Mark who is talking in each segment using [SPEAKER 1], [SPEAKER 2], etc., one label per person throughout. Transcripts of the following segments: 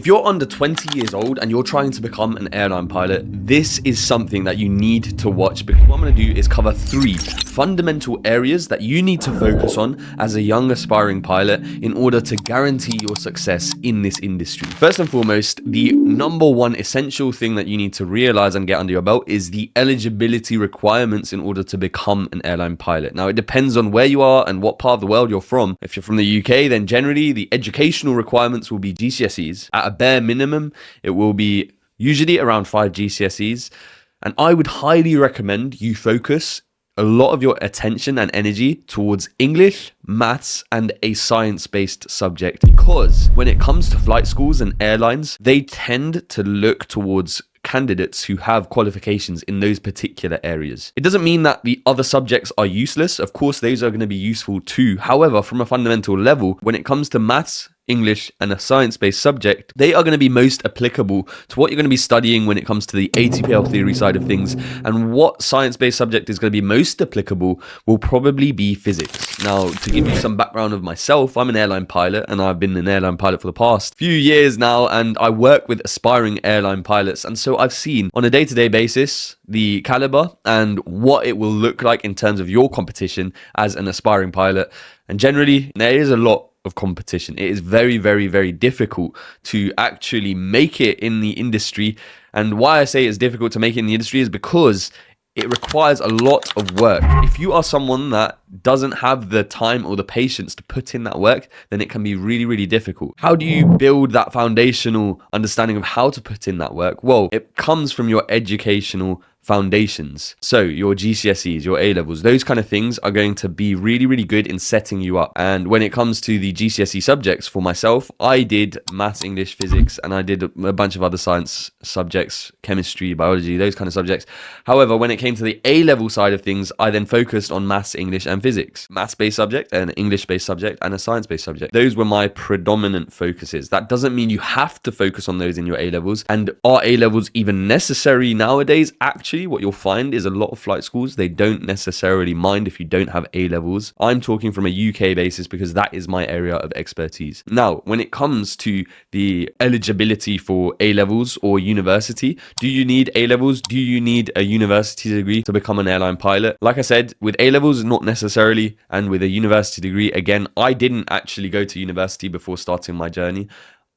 [SPEAKER 1] If you're under 20 years old and you're trying to become an airline pilot, this is something that you need to watch, because what I'm going to do is cover 3 fundamental areas that you need to focus on as a young aspiring pilot in order to guarantee your success in this industry. First and foremost, the number one essential thing that you need to realize and get under your belt is the eligibility requirements in order to become an airline pilot. Now, it depends on where you are and what part of the world you're from. If you're from the UK, then generally the educational requirements will be GCSEs. At a bare minimum, it will be usually around 5 GCSEs. And I would highly recommend you focus a lot of your attention and energy towards English, maths, and a science-based subject. Because when it comes to flight schools and airlines, they tend to look towards candidates who have qualifications in those particular areas. It doesn't mean that the other subjects are useless. Of course, those are going to be useful too. However, from a fundamental level, when it comes to maths, English, and a science-based subject, they are going to be most applicable to what you're going to be studying when it comes to the ATPL theory side of things. And what science-based subject is going to be most applicable will probably be physics. Now, to give you some background of myself, I'm an airline pilot, and I've been an airline pilot for the past few years now, and I work with aspiring airline pilots. And so I've seen on a day-to-day basis the caliber and what it will look like in terms of your competition as an aspiring pilot. And generally, there is a lot of competition. It is very, very, very difficult to actually make it in the industry. And why I say it's difficult to make it in the industry is because it requires a lot of work. If you are someone that doesn't have the time or the patience to put in that work, then it can be really, really difficult. How do you build that foundational understanding of how to put in that work? Well, it comes from your educational foundations. So your GCSEs, your A-levels, those kind of things are going to be really, really good in setting you up. And when it comes to the GCSE subjects, for myself, I did maths, English, physics, and I did a bunch of other science subjects, chemistry, biology, those kind of subjects. However, when it came to the A-level side of things, I then focused on maths, English, and physics. Maths-based subject, an English-based subject, and a science-based subject. Those were my predominant focuses. That doesn't mean you have to focus on those in your A-levels. And are A-levels even necessary nowadays? Actually, what you'll find is a lot of flight schools, they don't necessarily mind if you don't have A-levels. I'm talking from a UK basis because that is my area of expertise. Now, when it comes to the eligibility for A-levels or university, do you need A-levels? Do you need a university degree to become an airline pilot? Like I said, with A-levels, not necessarily, and with a university degree, again, I didn't actually go to university before starting my journey.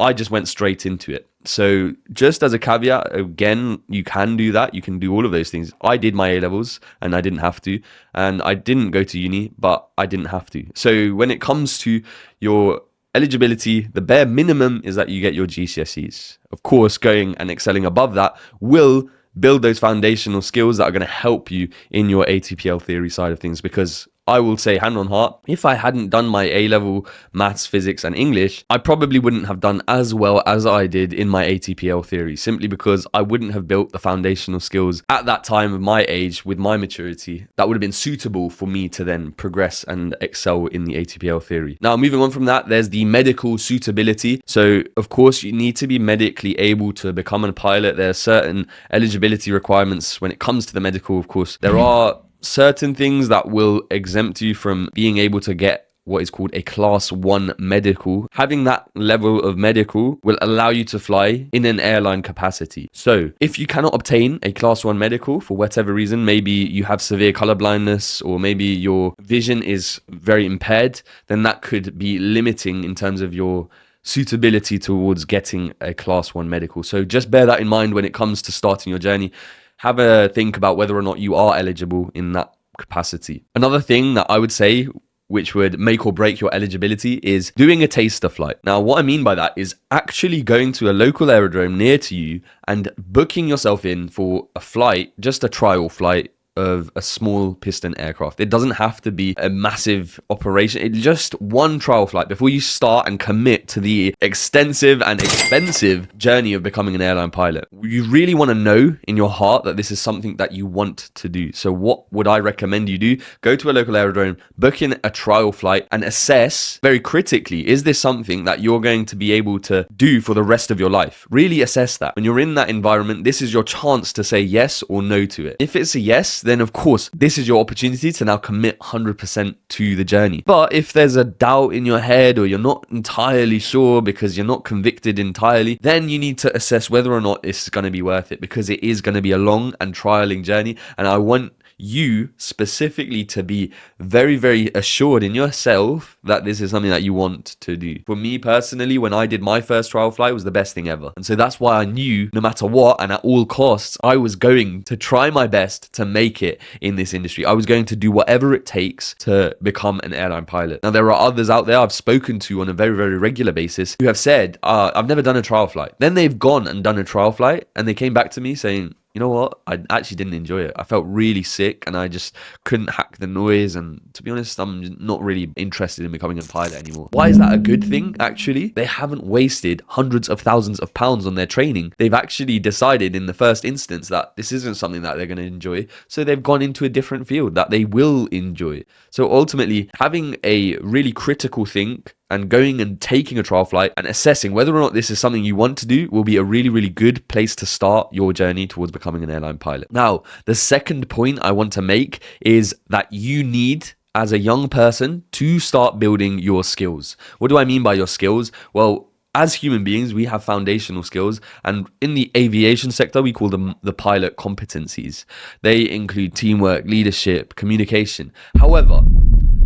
[SPEAKER 1] I just went straight into it. So just as a caveat, again, you can do that. You can do all of those things. I did my A-levels and I didn't have to. And I didn't go to uni, but I didn't have to. So when it comes to your eligibility, the bare minimum is that you get your GCSEs. Of course, going and excelling above that will build those foundational skills that are going to help you in your ATPL theory side of things. Because I will say, hand on heart, if I hadn't done my A-level maths, physics, and English, I probably wouldn't have done as well as I did in my ATPL theory, simply because I wouldn't have built the foundational skills at that time of my age with my maturity that would have been suitable for me to then progress and excel in the ATPL theory. Now, moving on from that, there's the medical suitability. So, of course, you need to be medically able to become a pilot. There are certain eligibility requirements when it comes to the medical, of course. There are certain things that will exempt you from being able to get what is called a class 1 medical. Having that level of medical will allow you to fly in an airline capacity. So if you cannot obtain a class 1 medical for whatever reason, maybe you have severe color blindness or maybe your vision is very impaired, then that could be limiting in terms of your suitability towards getting a class 1 medical. So just bear that in mind when it comes to starting your journey. Have a think about whether or not you are eligible in that capacity. Another thing that I would say, which would make or break your eligibility, is doing a taster flight. Now, what I mean by that is actually going to a local aerodrome near to you and booking yourself in for a flight, just a trial flight of a small piston aircraft. It doesn't have to be a massive operation. It's just one trial flight before you start and commit to the extensive and expensive journey of becoming an airline pilot. You really want to know in your heart that this is something that you want to do. So what would I recommend you do? Go to a local aerodrome, book in a trial flight, and assess very critically, is this something that you're going to be able to do for the rest of your life? Really assess that. When you're in that environment, this is your chance to say yes or no to it. If it's a yes, then of course, this is your opportunity to now commit 100% to the journey. But if there's a doubt in your head or you're not entirely sure because you're not convicted entirely, then you need to assess whether or not this is going to be worth it, because it is going to be a long and trialing journey. And I want you specifically to be very, very assured in yourself that this is something that you want to do. For me personally, when I did my first trial flight, it was the best thing ever. And so that's why I knew no matter what and at all costs, I was going to try my best to make it in this industry. I was going to do whatever it takes to become an airline pilot. Now, there are others out there I've spoken to on a very, very regular basis who have said, I've never done a trial flight. Then they've gone and done a trial flight and they came back to me saying, you know what? I actually didn't enjoy it. I felt really sick and I just couldn't hack the noise. And to be honest, I'm not really interested in becoming a pilot anymore. Why is that a good thing? Actually, they haven't wasted hundreds of thousands of pounds on their training. They've actually decided in the first instance that this isn't something that they're going to enjoy. So they've gone into a different field that they will enjoy. So ultimately, having a really critical think and going and taking a trial flight and assessing whether or not this is something you want to do will be a really, really good place to start your journey towards becoming an airline pilot. Now, the second point I want to make is that you need, as a young person, to start building your skills. What do I mean by your skills? Well, as human beings, we have foundational skills, and in the aviation sector, we call them the pilot competencies. They include teamwork, leadership, communication. However,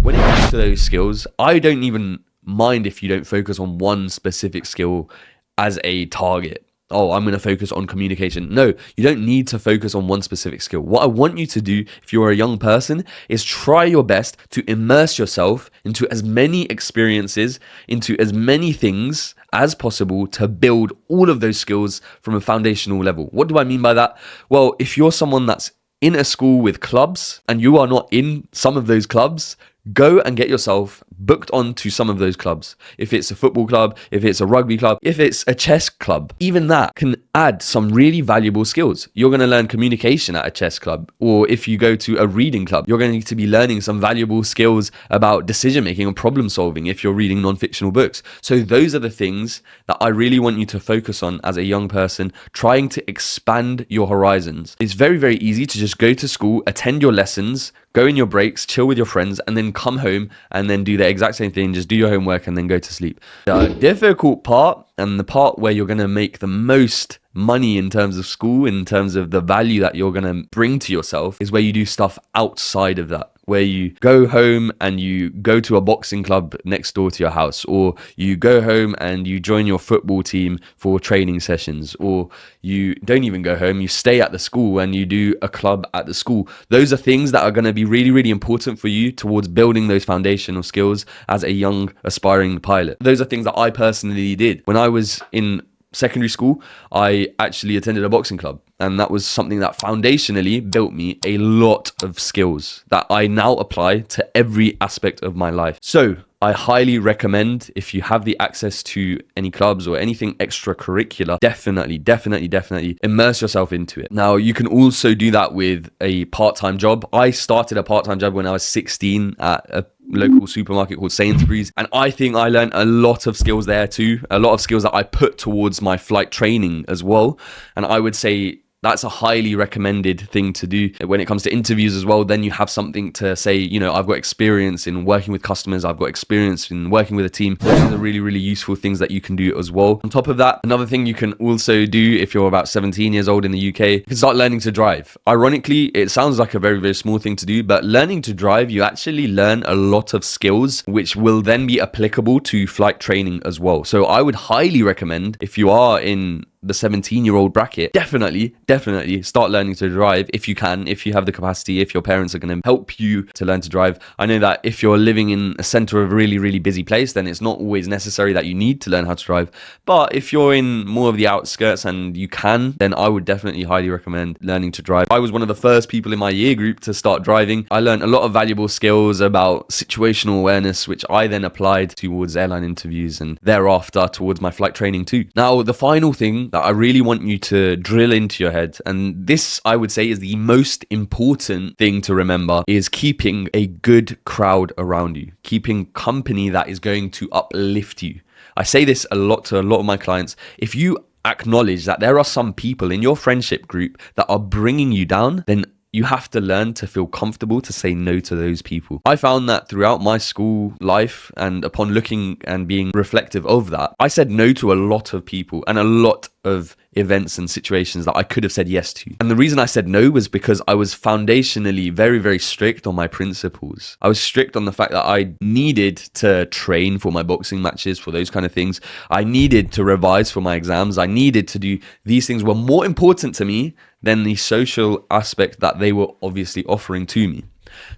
[SPEAKER 1] when it comes to those skills, I don't even mind if you don't focus on one specific skill as a target. Oh, I'm going to focus on communication. No, you don't need to focus on one specific skill. What I want you to do, if you're a young person, is try your best to immerse yourself into as many experiences, into as many things as possible to build all of those skills from a foundational level. What do I mean by that? Well, if you're someone that's in a school with clubs and you are not in some of those clubs, go and get yourself booked onto some of those clubs. If it's a football club, if it's a rugby club, if it's a chess club, even that can add some really valuable skills. You're going to learn communication at a chess club, or if you go to a reading club, you're going to be learning some valuable skills about decision making and problem solving if you're reading non-fictional books. So those are the things that I really want you to focus on as a young person, trying to expand your horizons. It's very, very easy to just go to school, attend your lessons, go in your breaks, chill with your friends, and then come home and then do the exact same thing, just do your homework and then go to sleep. The difficult part, and the part where you're going to make the most money in terms of school, in terms of the value that you're going to bring to yourself, is where you do stuff outside of that, where you go home and you go to a boxing club next door to your house, or you go home and you join your football team for training sessions, or you don't even go home, you stay at the school and you do a club at the school. Those are things that are going to be really, really important for you towards building those foundational skills as a young aspiring pilot. Those are things that I personally did. When I was in secondary school, I actually attended a boxing club, and that was something that foundationally built me a lot of skills that I now apply to every aspect of my life. So I highly recommend, if you have the access to any clubs or anything extracurricular, definitely immerse yourself into it. Now, you can also do that with a part-time job. I started a part-time job when I was 16 at a local supermarket called Sainsbury's, and I think I learned a lot of skills there too, a lot of skills that I put towards my flight training as well. And I would say that's a highly recommended thing to do when it comes to interviews as well. Then you have something to say, you know, I've got experience in working with customers, I've got experience in working with a team. Those are the really, really useful things that you can do as well. On top of that, another thing you can also do if you're about 17 years old in the UK, you can start learning to drive. Ironically, it sounds like a very, very small thing to do, but learning to drive, you actually learn a lot of skills which will then be applicable to flight training as well. So I would highly recommend, if you are in the 17-year-old bracket, definitely start learning to drive if you can, if you have the capacity, if your parents are going to help you to learn to drive. I know that if you're living in a center of a really, really busy place, then it's not always necessary that you need to learn how to drive. But if you're in more of the outskirts and you can, then I would definitely highly recommend learning to drive. I was one of the first people in my year group to start driving. I learned a lot of valuable skills about situational awareness, which I then applied towards airline interviews and thereafter towards my flight training too. Now, the final thing that I really want you to drill into your head, and this I would say is the most important thing to remember, is keeping a good crowd around you, keeping company that is going to uplift you. I say this a lot to a lot of my clients. If you acknowledge that there are some people in your friendship group that are bringing you down, then you have to learn to feel comfortable to say no to those people. I found that throughout my school life, and upon looking and being reflective of that, I said no to a lot of people and a lot of events and situations that I could have said yes to. And the reason I said no was because I was foundationally very, very strict on my principles. I was strict on the fact that I needed to train for my boxing matches, for those kind of things. I needed to revise for my exams. I needed to do these things were more important to me than the social aspect that they were obviously offering to me.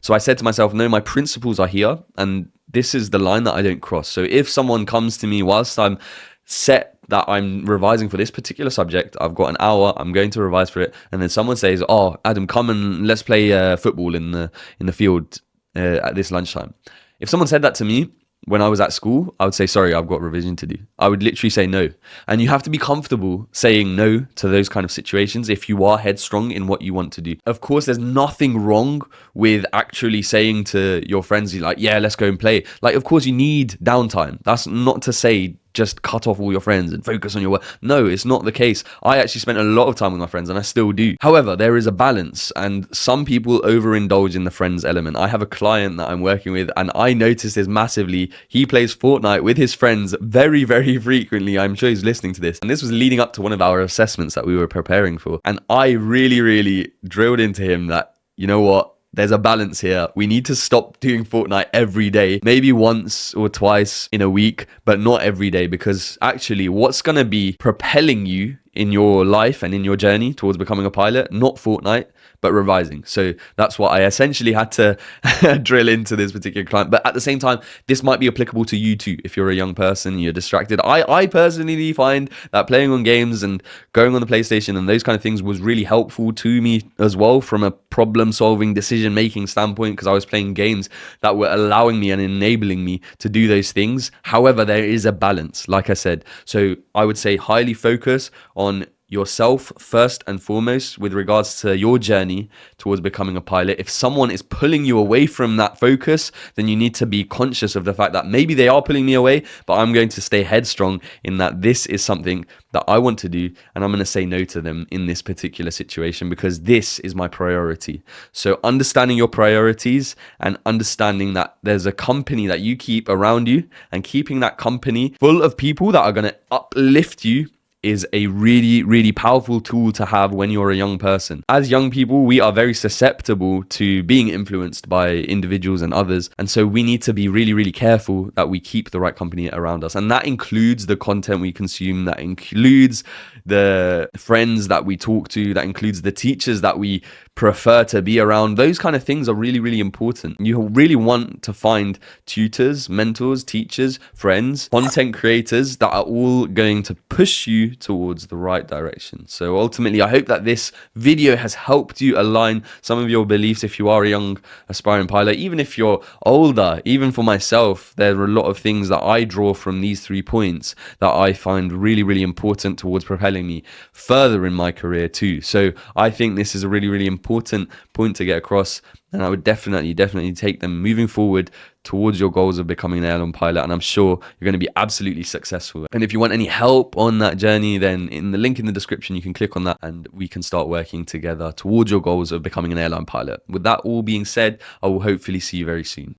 [SPEAKER 1] So I said to myself, no, my principles are here, and this is the line that I don't cross. So if someone comes to me whilst I'm set that I'm revising for this particular subject, I've got an hour, I'm going to revise for it, and then someone says, oh, Adam, come and let's play football in the field at this lunchtime. If someone said that to me when I was at school, I would say, sorry, I've got revision to do. I would literally say no. And you have to be comfortable saying no to those kind of situations if you are headstrong in what you want to do. Of course, there's nothing wrong with actually saying to your friends, like, yeah, let's go and play. Like, of course, you need downtime. That's not to say just cut off all your friends and focus on your work. No, it's not the case. I actually spent a lot of time with my friends, and I still do. However, there is a balance, and some people overindulge in the friends element. I have a client that I'm working with, and I noticed this massively. He plays Fortnite with his friends very, very frequently. I'm sure he's listening to this. And this was leading up to one of our assessments that we were preparing for. And I really, really drilled into him that, you know what? There's a balance here. We need to stop doing Fortnite every day, maybe once or twice in a week, but not every day, because actually what's going to be propelling you in your life and in your journey towards becoming a pilot, not Fortnite, but revising. So that's what I essentially had to drill into this particular client. But at the same time, this might be applicable to you too. If you're a young person, you're distracted. I personally find that playing on games and going on the PlayStation and those kind of things was really helpful to me as well from a problem solving, decision making standpoint, because I was playing games that were allowing me and enabling me to do those things. However, there is a balance, like I said. So I would say highly focus on yourself first and foremost with regards to your journey towards becoming a pilot. If someone is pulling you away from that focus, then you need to be conscious of the fact that maybe they are pulling me away, but I'm going to stay headstrong in that this is something that I want to do, and I'm going to say no to them in this particular situation because this is my priority. So understanding your priorities and understanding that there's a company that you keep around you, and keeping that company full of people that are going to uplift you is a really, really powerful tool to have when you're a young person. As young people, we are very susceptible to being influenced by individuals and others. And so we need to be really, really careful that we keep the right company around us. And that includes the content we consume, that includes the friends that we talk to, that includes the teachers that we prefer to be around. Those kind of things are really, really important. You really want to find tutors, mentors, teachers, friends, content creators that are all going to push you towards the right direction. So ultimately, I hope that this video has helped you align some of your beliefs if you are a young aspiring pilot. Even if you're older, even for myself, there are a lot of things that I draw from these 3 points that I find really, really important towards propelling me further in my career too. So I think this is a really, really important point to get across, and I would definitely take them moving forward towards your goals of becoming an airline pilot, and I'm sure you're going to be absolutely successful. And if you want any help on that journey, then in the link in the description you can click on that and we can start working together towards your goals of becoming an airline pilot. With that all being said, I will hopefully see you very soon.